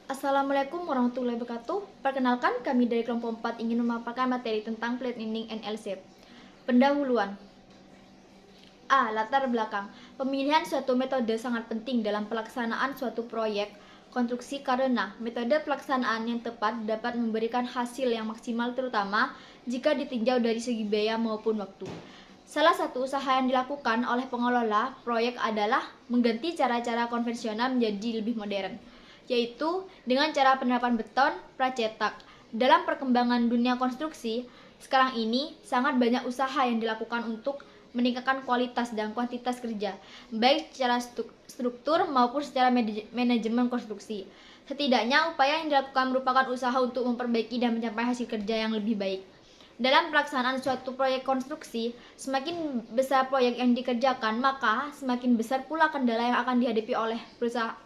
Assalamualaikum warahmatullahi wabarakatuh. Perkenalkan, kami dari kelompok 4 ingin memaparkan materi tentang plate lending and LSAP. Pendahuluan. A. Latar belakang. Pemilihan suatu metode sangat penting dalam pelaksanaan suatu proyek konstruksi karena metode pelaksanaan yang tepat dapat memberikan hasil yang maksimal, terutama jika ditinjau dari segi biaya maupun waktu. Salah satu usaha yang dilakukan oleh pengelola proyek adalah mengganti cara-cara konvensional menjadi lebih modern, yaitu dengan cara penerapan beton pracetak. Dalam perkembangan dunia konstruksi, sekarang ini sangat banyak usaha yang dilakukan untuk meningkatkan kualitas dan kuantitas kerja, baik secara struktur maupun secara manajemen konstruksi. Setidaknya upaya yang dilakukan merupakan usaha untuk memperbaiki dan mencapai hasil kerja yang lebih baik. Dalam pelaksanaan suatu proyek konstruksi, semakin besar proyek yang dikerjakan, maka semakin besar pula kendala yang akan dihadapi oleh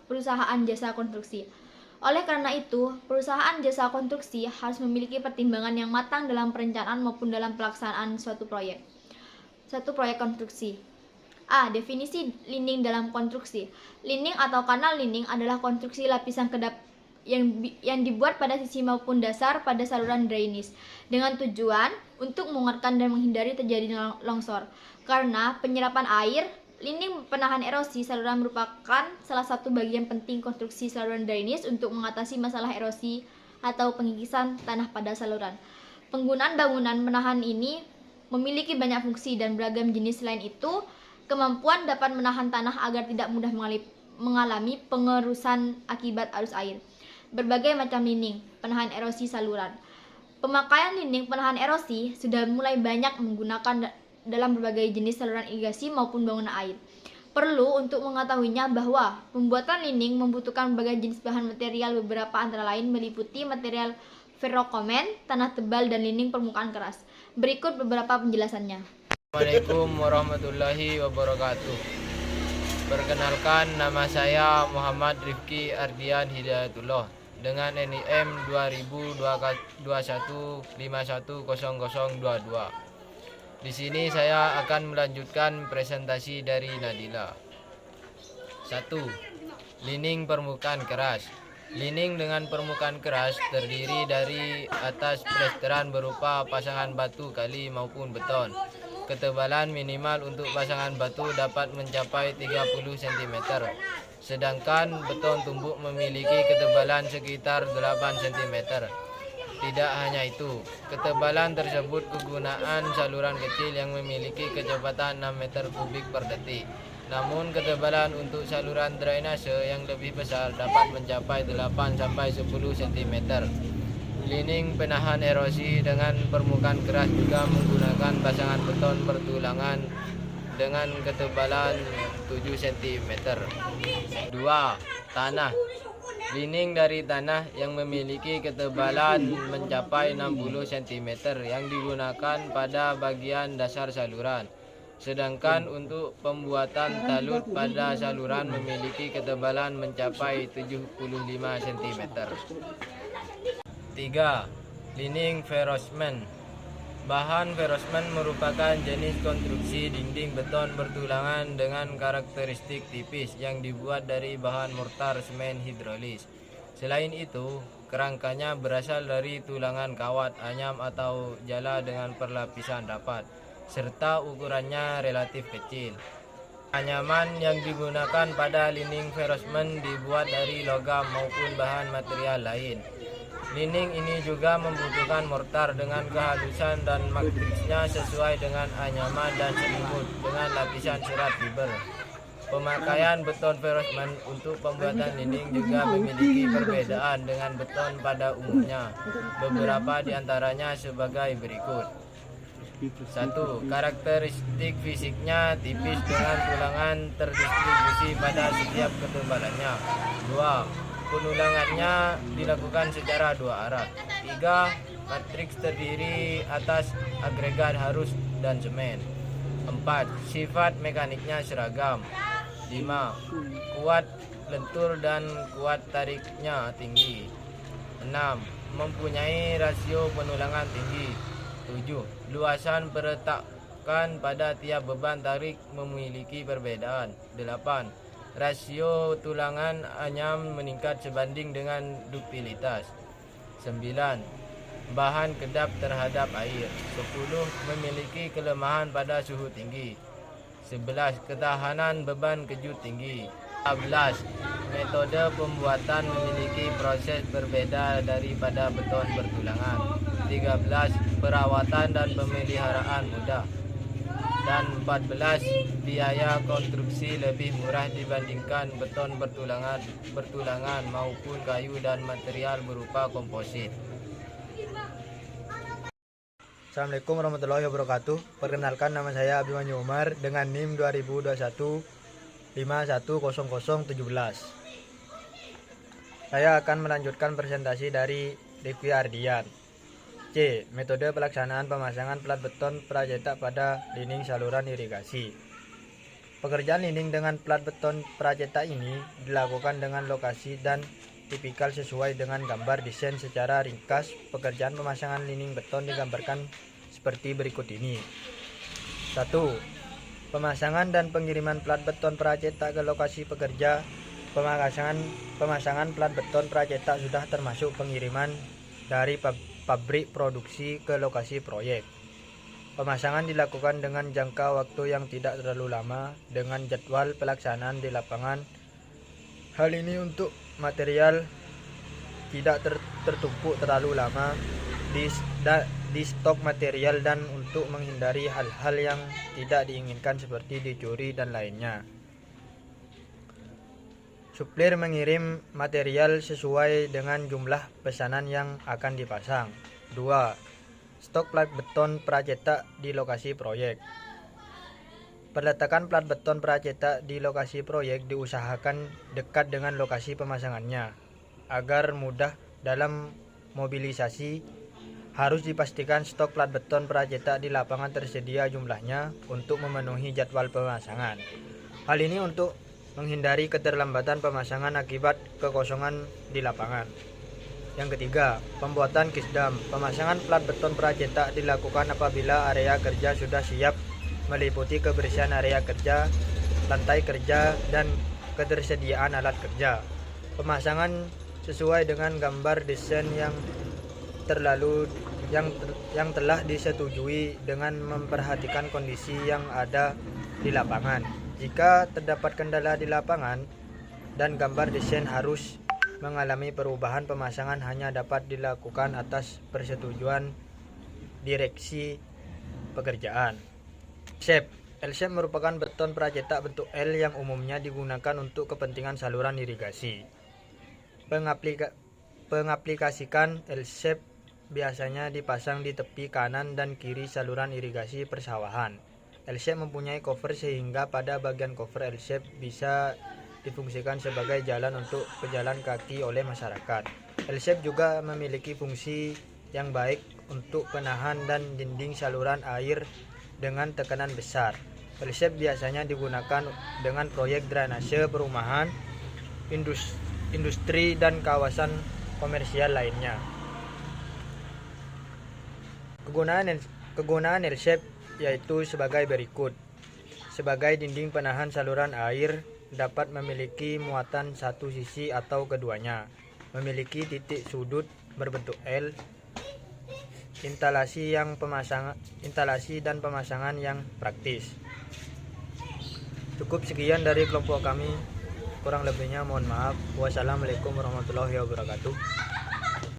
perusahaan jasa konstruksi. Oleh karena itu, perusahaan jasa konstruksi harus memiliki pertimbangan yang matang dalam perencanaan maupun dalam pelaksanaan suatu proyek konstruksi. A. Definisi linding dalam konstruksi. Linding atau kanal linding adalah konstruksi lapisan kedap yang dibuat pada sisi maupun dasar pada saluran drainase dengan tujuan untuk menguatkan dan menghindari terjadi longsor. Karena penyerapan air, linding penahan erosi saluran merupakan salah satu bagian penting konstruksi saluran drainase untuk mengatasi masalah erosi atau pengikisan tanah pada saluran. Penggunaan bangunan penahan ini memiliki banyak fungsi dan beragam jenis. Selain itu, kemampuan dapat menahan tanah agar tidak mudah mengalami pengerusan akibat arus air. Berbagai macam linding penahan erosi saluran. Pemakaian linding penahan erosi sudah mulai banyak menggunakan dalam berbagai jenis saluran irigasi maupun bangunan air. Perlu untuk mengetahuinya bahwa pembuatan linding membutuhkan berbagai jenis bahan material, beberapa antara lain meliputi material ferrokomen, tanah tebal, dan linding permukaan keras. Berikut beberapa penjelasannya. Assalamualaikum warahmatullahi wabarakatuh. Perkenalkan, nama saya Muhammad Rifki Ardian Hidayatullah dengan NIM 2021510022. Di sini saya akan melanjutkan presentasi dari Nadila. 1. Linding permukaan keras. Linding dengan permukaan keras terdiri dari atas plesteran berupa pasangan batu kali maupun beton. Ketebalan minimal untuk pasangan batu dapat mencapai 30 cm, sedangkan beton tumbuk memiliki ketebalan sekitar 8 cm. Tidak hanya itu, ketebalan tersebut kegunaan saluran kecil yang memiliki kecepatan 6 meter kubik per detik. Namun ketebalan untuk saluran drainase yang lebih besar dapat mencapai 8-10 cm. Linding penahan erosi dengan permukaan keras juga menggunakan pasangan beton bertulangan dengan ketebalan 7 cm. 2. Tanah. Linding dari tanah yang memiliki ketebalan mencapai 60 cm yang digunakan pada bagian dasar saluran. Sedangkan untuk pembuatan talut pada saluran memiliki ketebalan mencapai 75 cm. 3. Linding ferrosement. Bahan ferrosement merupakan jenis konstruksi dinding beton bertulangan dengan karakteristik tipis yang dibuat dari bahan mortar semen hidrolis. Selain itu, kerangkanya berasal dari tulangan kawat, anyam atau jala dengan perlapisan rapat, serta ukurannya relatif kecil. Anyaman yang digunakan pada linding ferrosement dibuat dari logam maupun bahan material lain. Linding ini juga membutuhkan mortar dengan kehalusan dan matriksnya sesuai dengan anyaman dan selimut dengan lapisan serat fiber. Pemakaian beton ferrosement untuk pembuatan linding juga memiliki perbedaan dengan beton pada umumnya. Beberapa di antaranya sebagai berikut. 1. Karakteristik fisiknya tipis dengan tulangan terdistribusi pada setiap ketebalannya. 2. Penulangannya dilakukan secara dua arah. 3. Matriks terdiri atas agregat halus dan semen. 4. Sifat mekaniknya seragam. 5. Kuat lentur dan kuat tariknya tinggi. 6. Mempunyai rasio penulangan tinggi. 7. Luasan peretakan pada tiap beban tarik memiliki perbedaan. 8. Rasio tulangan anyam meningkat sebanding dengan duktilitas. 9. Bahan kedap terhadap air. 10. Memiliki kelemahan pada suhu tinggi. 11. Ketahanan beban kejut tinggi. 12. Metode pembuatan memiliki proses berbeda daripada beton bertulangan. 13. Perawatan dan pemeliharaan mudah. Dan 14. Biaya konstruksi lebih murah dibandingkan beton bertulangan maupun kayu dan material berupa komposit. Assalamualaikum warahmatullahi wabarakatuh. Perkenalkan, nama saya Abimanyu Umar dengan NIM 2021 510017. Saya akan melanjutkan presentasi dari Rifki Ardian. C. Metode pelaksanaan pemasangan plat beton pracetak pada dinding saluran irigasi. Pekerjaan dinding dengan plat beton pracetak ini dilakukan dengan lokasi dan tipikal sesuai dengan gambar desain. Secara ringkas, pekerjaan pemasangan dinding beton digambarkan seperti berikut ini. 1. Pemasangan dan pengiriman plat beton pracetak ke lokasi pekerja. Pemasangan plat beton pracetak sudah termasuk pengiriman dari pabrik produksi ke lokasi proyek. Pemasangan dilakukan dengan jangka waktu yang tidak terlalu lama dengan jadwal pelaksanaan di lapangan. Hal ini untuk material tidak tertumpuk terlalu lama di stok material dan untuk menghindari hal-hal yang tidak diinginkan seperti dicuri dan lainnya. Suplir mengirim material sesuai dengan jumlah pesanan yang akan dipasang. 2. Stok plat beton pracetak di lokasi proyek. Perletakan plat beton pracetak di lokasi proyek diusahakan dekat dengan lokasi pemasangannya. Agar mudah dalam mobilisasi, harus dipastikan stok plat beton pracetak di lapangan tersedia jumlahnya untuk memenuhi jadwal pemasangan. Hal ini untuk menghindari keterlambatan pemasangan akibat kekosongan di lapangan. Yang ketiga, pembuatan kisdam. Pemasangan plat beton pracetak dilakukan apabila area kerja sudah siap meliputi kebersihan area kerja, lantai kerja, dan ketersediaan alat kerja. Pemasangan sesuai dengan gambar desain yang telah disetujui dengan memperhatikan kondisi yang ada di lapangan. Jika terdapat kendala di lapangan dan gambar desain harus mengalami perubahan, pemasangan hanya dapat dilakukan atas persetujuan direksi pekerjaan. L-shape merupakan beton pracetak bentuk L yang umumnya digunakan untuk kepentingan saluran irigasi. Pengaplikasikan L-shape biasanya dipasang di tepi kanan dan kiri saluran irigasi persawahan. L-shape mempunyai cover sehingga pada bagian cover L-shape bisa difungsikan sebagai jalan untuk pejalan kaki oleh masyarakat. L-shape juga memiliki fungsi yang baik untuk penahan dan dinding saluran air dengan tekanan besar. L-shape biasanya digunakan dengan proyek drainase perumahan, industri, dan kawasan komersial lainnya. Kegunaan L-shape yaitu sebagai berikut. Sebagai dinding penahan saluran air, dapat memiliki muatan satu sisi atau keduanya. Memiliki titik sudut berbentuk L. Instalasi dan pemasangan yang praktis. Cukup sekian dari kelompok kami. Kurang lebihnya mohon maaf. Wassalamualaikum warahmatullahi wabarakatuh.